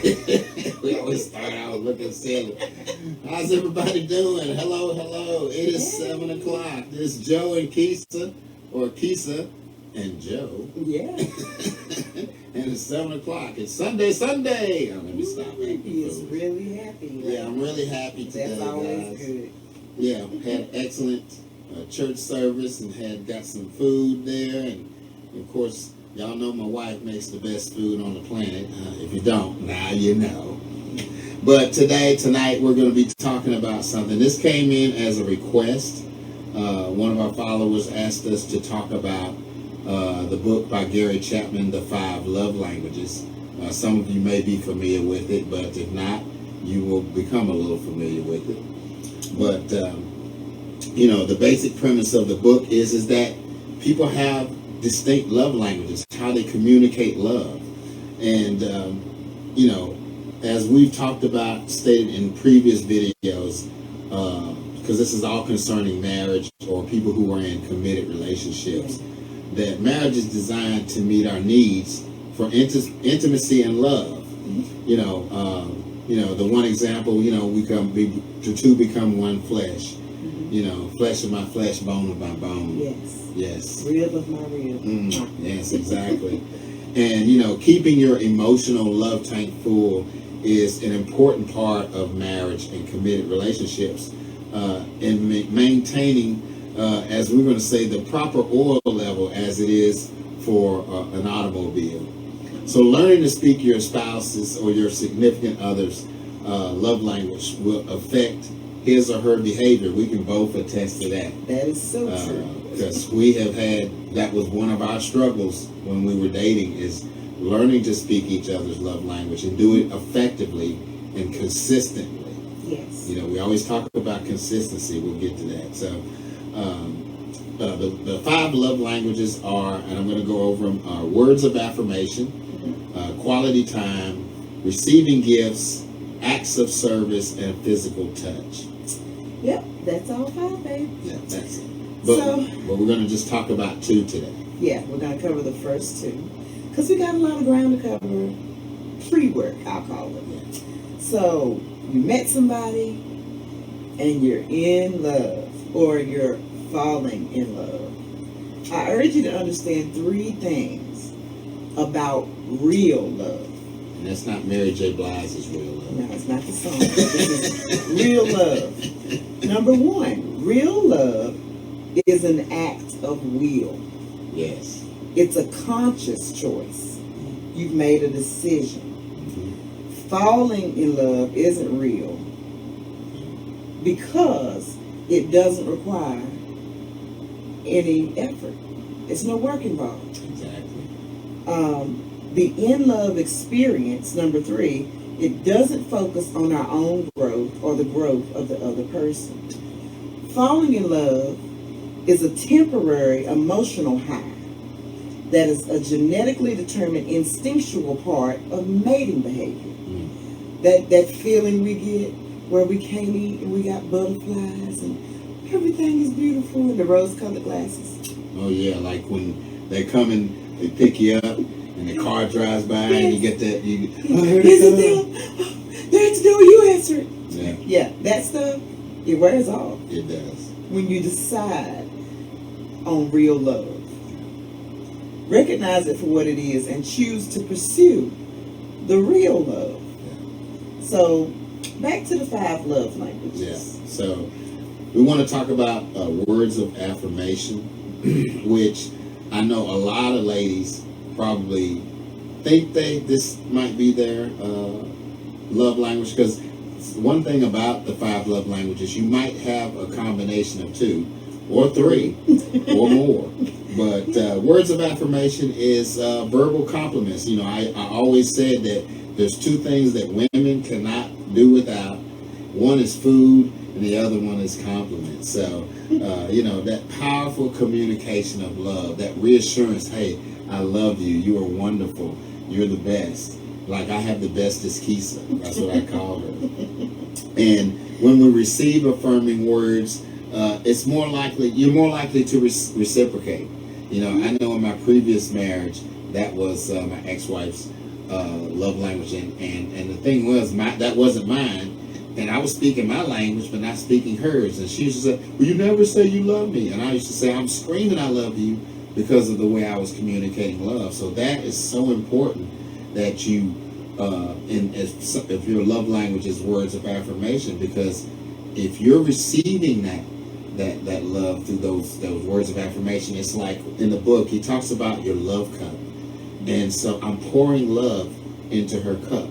We always start out looking silly. How's everybody doing? Hello, hello. It is 7 o'clock. This is Joe and Keisa, or Keisa and Joe. Yeah. And it's 7 o'clock. It's Sunday, Sunday. Oh, let me stop. He is really happy. Right? Yeah, I'm really happy today, That's always guys. good. Yeah, had excellent church service and got some food there, and of course, y'all know my wife makes the best food on the planet. If you don't, now you know. But tonight, we're going to be talking about something. This came in as a request. One of our followers asked us to talk about the book by Gary Chapman, The 5 Love Languages. Some of you may be familiar with it, but if not, you will become a little familiar with it. But, the basic premise of the book is that people have distinct love languages, how they communicate love. And, as we've talked about, stated in previous videos, because this is all concerning marriage or people who are in committed relationships, that marriage is designed to meet our needs for intimacy and love. The one example, the two become one flesh. Flesh of my flesh, bone of my bone. Yes. Rib of my rib. Yes, exactly. And, keeping your emotional love tank full is an important part of marriage and committed relationships. And maintaining, as we're going to say, the proper oil level as it is for an automobile. So learning to speak your spouse's or your significant other's love language will affect his or her behavior. We can both attest to that. That is so true. Because we have that was one of our struggles when we were dating, is learning to speak each other's love language and do it effectively and consistently. Yes. We always talk about consistency. We'll get to that. So the 5 love languages are, and I'm going to go over them, are words of affirmation, quality time, receiving gifts, acts of service, and physical touch. Yep, that's all 5, babe. Yeah, that's it. But we're going to just talk about 2 today. Yeah, we're going to cover the first 2. Because we got a lot of ground to cover. Pre-work, I'll call it. Yeah. So, you met somebody, and you're in love, or you're falling in love. I urge you to understand 3 things about real love. And that's not Mary J. Blige's real love. No, it's not the song. This is real love. Number 1, real love is an act of will. Yes. It's a conscious choice. You've made a decision. Falling in love isn't real because it doesn't require any effort. It's no work involved. Exactly. The in-love experience, number 3, it doesn't focus on our own growth or the growth of the other person. Falling in love is a temporary emotional high that is a genetically determined instinctual part of mating behavior. That feeling we get where we can't eat and we got butterflies and everything is beautiful and the rose-colored glasses. Oh, yeah, like when they come and they pick you up and the car drives by and you get that, I heard Is it them? There's no, you answer it. Yeah. Yeah, that stuff, it wears off. It does. When you decide on real love. Recognize it for what it is and choose to pursue the real love. So, back to the 5 love languages. Yeah. So, we want to talk about words of affirmation, which I know a lot of ladies probably think this might be their love language, because one thing about the 5 love languages, you might have a combination of 2 or 3 or more. But words of affirmation is verbal compliments. I always said that there's 2 things that women cannot do without. One is food, and the other one is compliments. So, that powerful communication of love, that reassurance, hey, I love you, you are wonderful, you're the best. Like I have the bestest Keisa, that's what I call her. And when we receive affirming words, you're more likely to reciprocate. I know in my previous marriage, that was my ex-wife's love language, and the thing was, that wasn't mine, and I was speaking my language but not speaking hers. And she used to say, "Well, you never say you love me," and I used to say, "I'm screaming I love you," because of the way I was communicating love. So that is so important that you, if your love language is words of affirmation, because if you're receiving that love through those words of affirmation, it's like in the book he talks about your love cup, and so I'm pouring love into her cup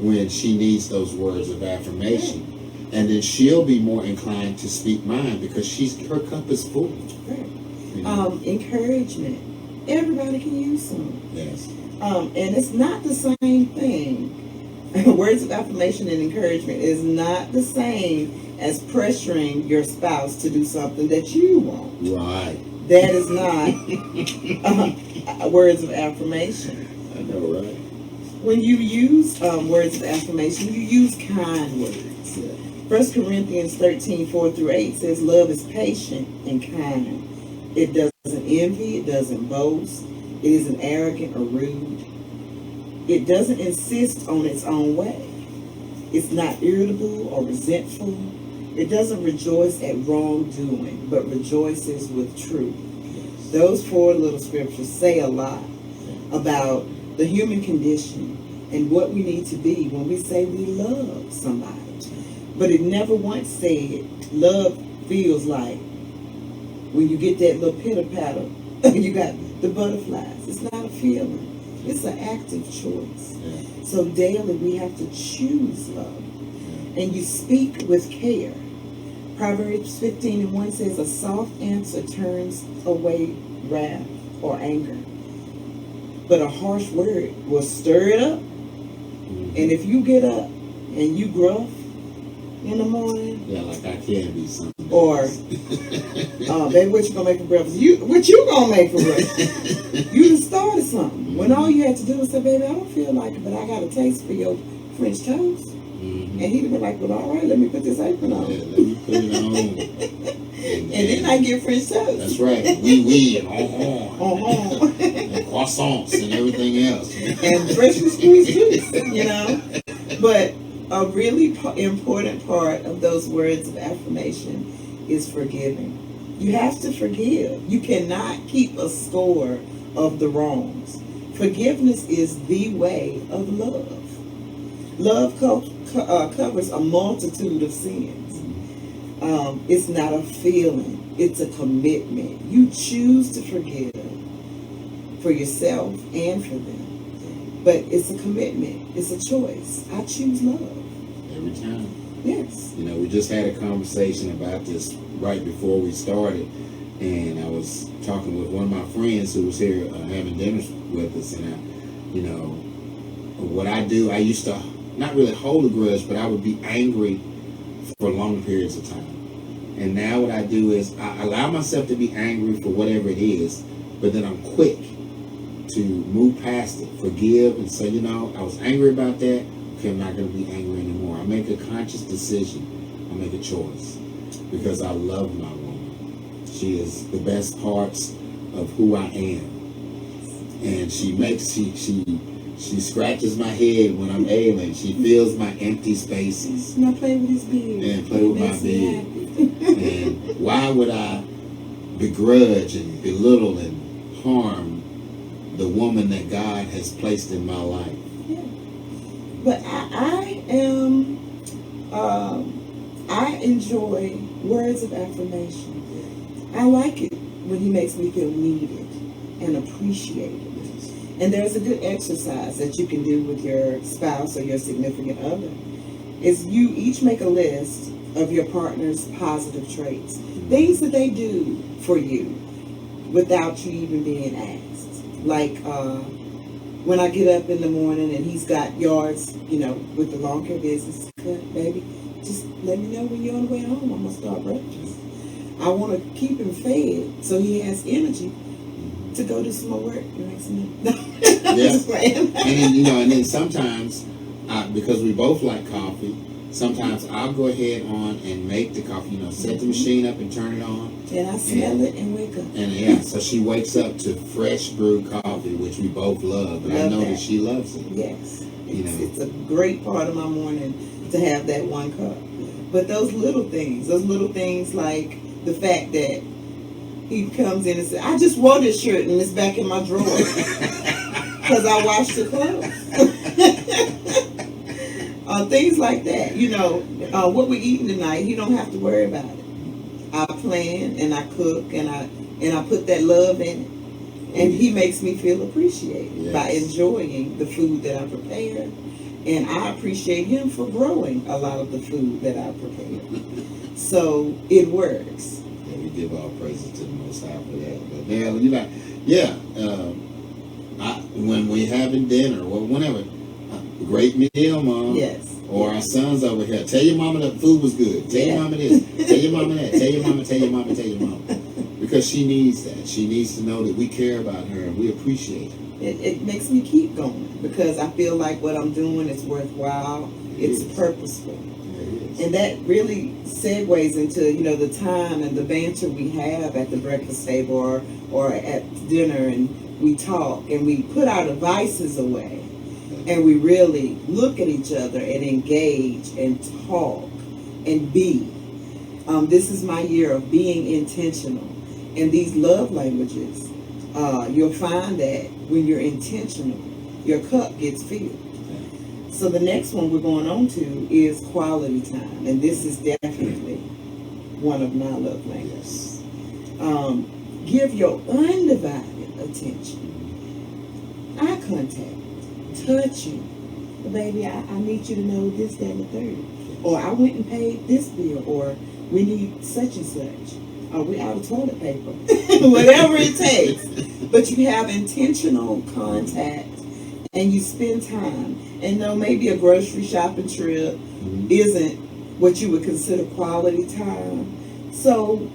when she needs those words of affirmation, and then she'll be more inclined to speak mine because her cup is full. You know? Encouragement. Everybody can use some. Yes. And it's not the same thing. Words of affirmation and encouragement is not the same as pressuring your spouse to do something that you want. Right. That is not words of affirmation. I know, right? When you use words of affirmation, you use kind words. Yeah. 1 Corinthians 13:4-8 says, "Love is patient and kind. It doesn't envy, it doesn't boast, it isn't arrogant or rude. It doesn't insist on its own way. It's not irritable or resentful. It doesn't rejoice at wrongdoing, but rejoices with truth." Yes. Those 4 little scriptures say a lot about the human condition and what we need to be when we say we love somebody. But it never once said love feels like when you get that little pitter-patter, you got the butterflies. It's not a feeling. It's an active choice. Yeah. So daily we have to choose love. Yeah. And you speak with care. Proverbs 15:1 says, "A soft answer turns away wrath or anger, but a harsh word will stir it up." And if you get up and you gruff in the morning, Yeah, like I can be something. or baby, what you gonna make for breakfast? What you gonna make for breakfast? You just started something. When all you had to do was say, "Baby, I don't feel like it, but I got a taste for your French toast." And he'd be like, "Well, all right, let me put this apron on." Yeah, let me put it on. And then I get French toast. That's right. Oui, and and croissants and everything else. And freshly squeezed juice, you know. But a really important part of those words of affirmation is forgiving. You have to forgive. You cannot keep a score of the wrongs. Forgiveness is the way of love. Love covers a multitude of sins. It's not a feeling. It's a commitment. You choose to forgive for yourself and for them. But it's a commitment. It's a choice. I choose love. Every time. Yes. You know, we just had a conversation about this right before we started, and I was talking with one of my friends who was here having dinner with us, and what I do, I used to not really hold a grudge, but I would be angry for long periods of time. And now what I do is I allow myself to be angry for whatever it is, but then I'm quick to move past it, forgive, and say, I was angry about that. Okay, I'm not going to be angry anymore. I make a conscious decision. I make a choice because I love my woman. She is the best parts of who I am, and she scratches my head when I'm ailing. She fills my empty spaces. And I play with his beard. And play with my beard. And why would I begrudge and belittle and harm the woman that God has placed in my life? Yeah. But I enjoy words of affirmation. I like it when he makes me feel needed and appreciated. And there's a good exercise that you can do with your spouse or your significant other. Is you each make a list of your partner's positive traits. Things that they do for you without you even being asked. Like when I get up in the morning and he's got yards, with the lawn care business cut, baby, just let me know when you're on the way home. I'm going to start breakfast. I want to keep him fed so he has energy to go do some more work. Yeah. And then, and then sometimes, because we both like coffee, sometimes I'll go ahead on and make the coffee. Set the machine up and turn it on. And I smell it and wake up. And yeah, so she wakes up to fresh brewed coffee, which we both love. But I know that she loves it. Yes, it's a great part of my morning to have that one cup. But those little things like the fact that he comes in and says, "I just wore this shirt and it's back in my drawer because I washed the clothes." Things like that. What we're eating tonight, you don't have to worry about it. I plan and I cook and I put that love in it, and he makes me feel appreciated by enjoying the food that I prepare, and I appreciate him for growing a lot of the food that I prepare. So it works. Yeah, we give all praises to the Most High for that. But when we having dinner or whenever, great meal, Mom. Yes. Or our sons over here, tell your mama the food was good. Tell your mama this. Tell your mama that. Tell your mama. Tell your mama. Tell your mama. Because she needs that. She needs to know that we care about her and we appreciate her. It makes me keep going because I feel like what I'm doing is worthwhile. It's purposeful. And that really segues into, the time and the banter we have at the breakfast table or at dinner, and we talk and we put our devices away and we really look at each other and engage and talk and be. This is my year of being intentional. And these love languages, you'll find that when you're intentional, your cup gets filled. So the next one we're going on to is quality time. And this is definitely one of my love languages. Give your undivided attention. Eye contact. Touching. Baby, I need you to know this, that, and the third. Or I went and paid this bill. Or we need such and such. Or we out of toilet paper. Whatever it takes. But you have intentional contact. And you spend time. And maybe a grocery shopping trip isn't what you would consider quality time. So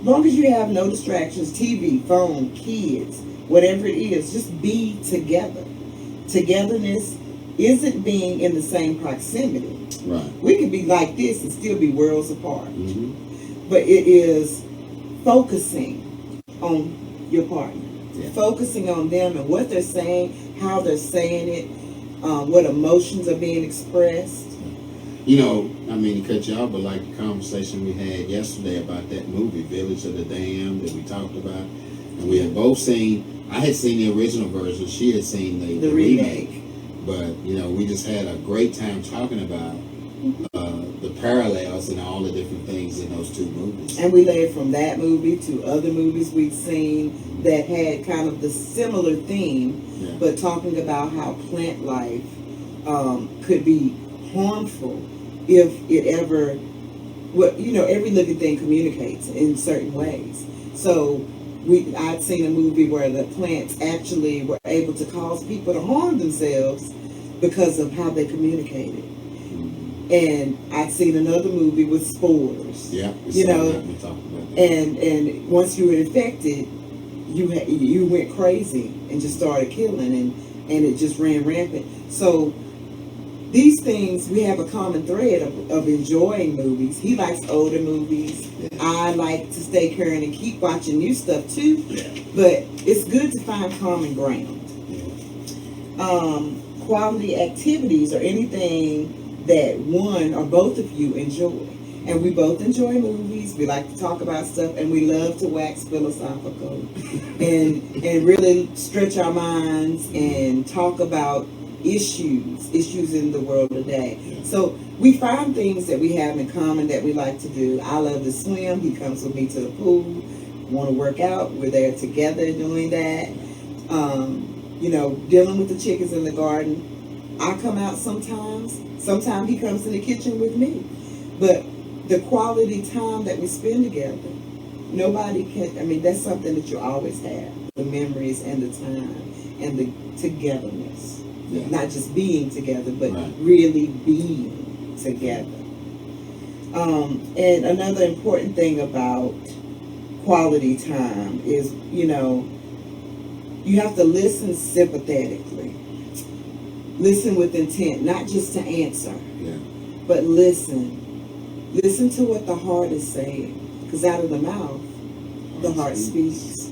long as you have no distractions, TV, phone, kids, whatever it is, just be together. Togetherness isn't being in the same proximity. Right. We could be like this and still be worlds apart. Mm-hmm. But it is focusing on your partner. Yeah. Focusing on them and what they're saying, how they're saying it, what emotions are being expressed. I mean, to cut you off, but like the conversation we had yesterday about that movie, Village of the Damned, that we talked about. And we had both seen, I had seen the original version, she had seen the remake. But, we just had a great time talking about the parallels and all the different things in those two movies. And we led from that movie to other movies we've seen that had kind of the similar theme, but talking about how plant life could be harmful if it ever, every living thing communicates in certain ways. So I'd seen a movie where the plants actually were able to cause people to harm themselves because of how they communicated. And I'd seen another movie with spores. Yeah, and once you were infected, you went crazy and just started killing, and it just ran rampant. So these things, we have a common thread of enjoying movies. He likes older movies. I like to stay current and keep watching new stuff too. But it's good to find common ground. Quality activities or anything that one or both of you enjoy. And we both enjoy movies. We like to talk about stuff, and we love to wax philosophical and really stretch our minds and talk about issues in the world today. So we find things that we have in common that we like to do. I love to swim. He comes with me to the pool. Want to work out. We're there together doing that. Dealing with the chickens in the garden. I come out sometimes. Sometimes he comes in the kitchen with me. But the quality time that we spend together, nobody can, that's something that you always have. The memories and the time and the togetherness. Yeah. Not just being together, but really being together. And another important thing about quality time is, you have to listen sympathetically. Listen with intent, not just to answer. Yeah. But listen to what the heart is saying, because out of the mouth, the heart speaks.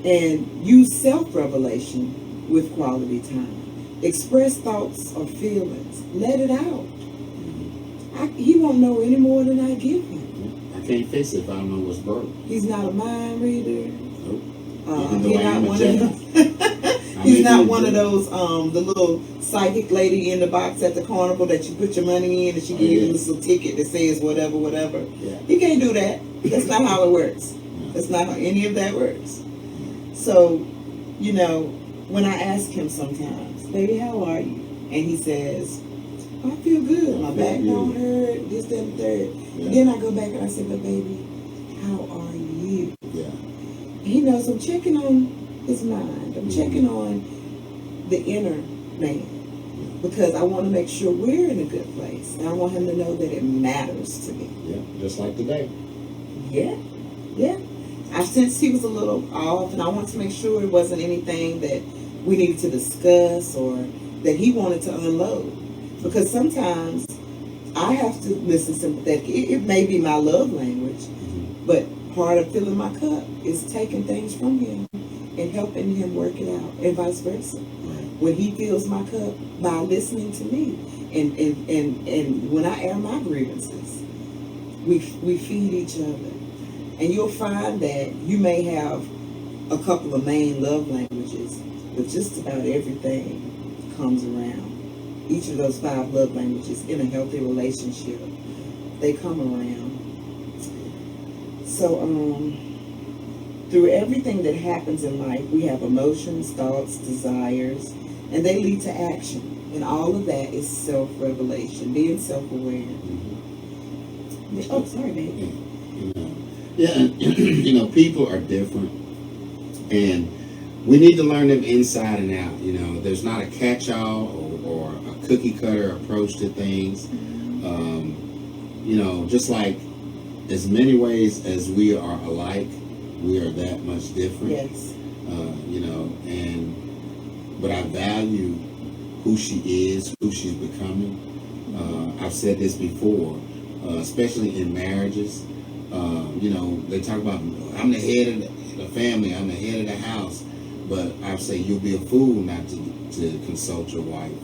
And use self-revelation with quality time. Express thoughts or feelings. Let it out. He won't know any more than I give him. I can't fix it if I don't know what's broke. He's not a mind reader. Nope. He's not one of those the little psychic lady in the box at the carnival that you put your money in and she gives you this little ticket that says whatever. Yeah. He can't do that. That's not how it works. That's not how any of that works. So, when I ask him sometimes, baby, how are you? And he says, I feel good. My back don't hurt, this, that, and third. Yeah. And then I go back and I say, but baby, how are you? Yeah. He knows I'm checking on his mind. I'm checking on the inner man because I want to make sure we're in a good place. And I want him to know that it matters to me. Yeah, just like today. Yeah. I've sensed he was a little off, and I want to make sure it wasn't anything that we needed to discuss or that he wanted to unload. Because sometimes I have to listen sympathetic. It may be my love language, but part of filling my cup is taking things from him and helping him work it out, and vice versa. When he fills my cup by listening to me, and when I air my grievances, we feed each other. And you'll find that you may have a couple of main love languages, but just about everything comes around. Each of those 5 love languages in a healthy relationship, they come around. So, through everything that happens in life, we have emotions, thoughts, desires, and they lead to action. And all of that is self-revelation, being self-aware. Oh, sorry, baby. Yeah, people are different, and we need to learn them inside and out. There's not a catch-all or a cookie-cutter approach to things. Just like as many ways as we are alike, we are that much different. Yes. But I value who she is, who she's becoming. I've said this before, especially in marriages. They talk about, I'm the head of the family, I'm the head of the house. But I say you'll be a fool not to consult your wife.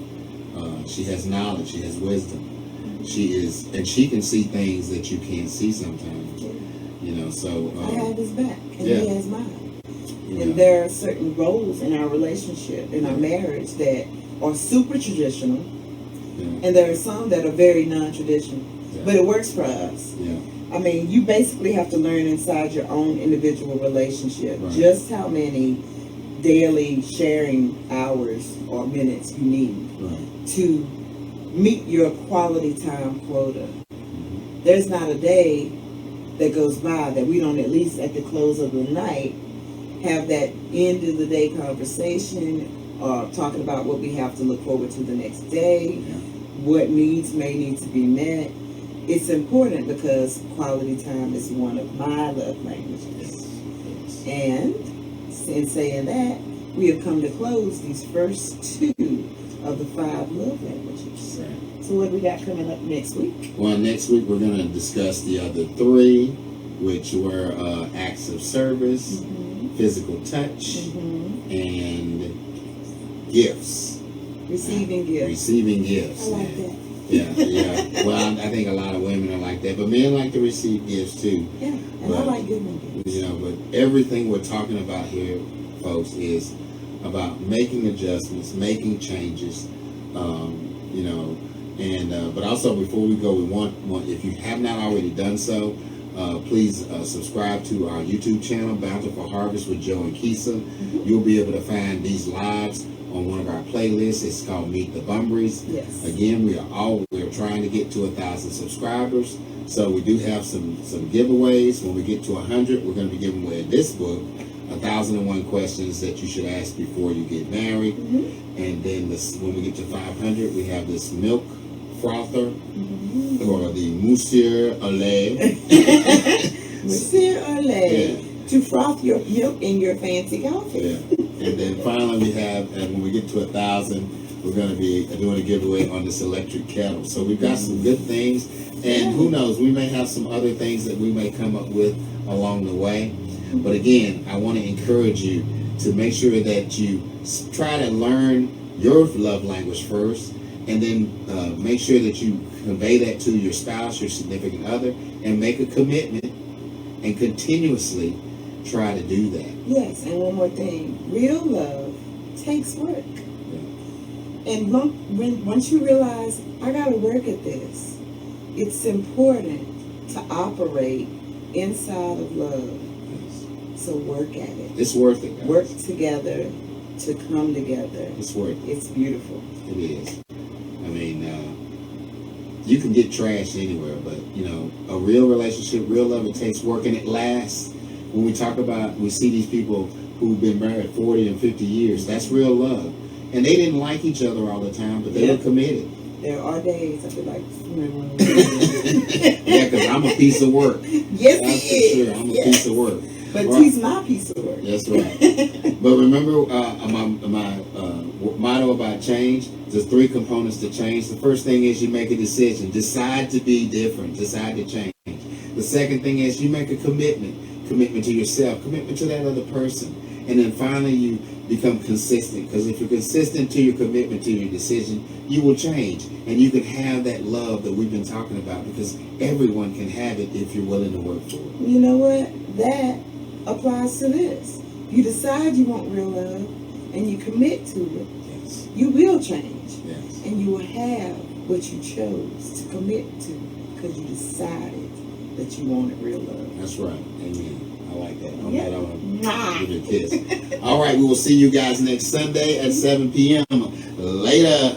She has knowledge, she has wisdom. And she can see things that you can't see sometimes. So I have his back, and he has mine. And there are certain roles in our relationship, in our marriage, that are super traditional, and there are some that are very non-traditional. But it works for us. I mean, you basically have to learn inside your own individual relationship just how many daily sharing hours or minutes you need to meet your quality time quota. There's not a day that goes by that we don't at least at the close of the night have that end of the day conversation or talking about what we have to look forward to the next day, what needs may need to be met. It's important because quality time is one of my love languages. And in saying that, we have come to close these first 2 of the 5 love languages. So what do we got coming up next week? Well, next week we're going to discuss the other 3, which were acts of service, physical touch, and gifts. Receiving gifts. Receiving gifts. I like that. Yeah. Well, I think a lot of women are like that, but men like to receive gifts too. Yeah, and I like giving gifts. But everything we're talking about here, folks, is about making adjustments, making changes. But also before we go, we want if you have not already done so, please subscribe to our YouTube channel, Bountiful Harvest with Joe and Keisa. You'll be able to find these lives on one of our playlists. It's called Meet the Bumbries. Yes. Again, we're trying to get to 1,000 subscribers. So we do have some giveaways. When we get to 100, we're going to be giving away this book, 1,001 Questions That You Should Ask Before You Get Married. And then when we get to 500, we have this milk frother, or the Monsieur au lait. Monsieur au lait. To froth your milk in your fancy coffee. And then finally we have, and when we get to 1,000, we're going to be doing a giveaway on this electric kettle. So we've got some good things, and who knows, we may have some other things that we may come up with along the way. But again, I want to encourage you to make sure that you try to learn your love language first, and then make sure that you convey that to your spouse, your significant other, and make a commitment and continuously try to do that. Yes, and one more thing. Real love takes work. Yeah. And once you realize, I got to work at this, it's important to operate inside of love. Yes. So work at it. It's worth it, guys. Work together to come together. It's worth it. It's beautiful. It is. I mean, you can get trashed anywhere, but you know, a real relationship, real love, it takes work, and it lasts. When we talk about, we see these people who've been married 40 and 50 years. That's real love, and they didn't like each other all the time, but they were committed. There are days I feel like, yeah, because I'm a piece of work. Yes, that's for sure. I'm a piece of work. But he's my piece of work. That's right. But remember, my motto about change, there's 3 components to change. The first thing is you make a decision. Decide to be different. Decide to change. The second thing is you make a commitment. Commitment to yourself. Commitment to that other person. And then finally you become consistent. Because if you're consistent to your commitment, to your decision, you will change. And you can have that love that we've been talking about. Because everyone can have it if you're willing to work for it. You know what? That applies to this. You decide you want real love and you commit to it. Yes. You will change. Yes. And you will have what you chose to commit to because you decided that you wanted real love. That's right. Amen. I like that. On Yeah. that, I'm gonna give you a kiss. All right, we will see you guys next Sunday at 7 p.m. Later.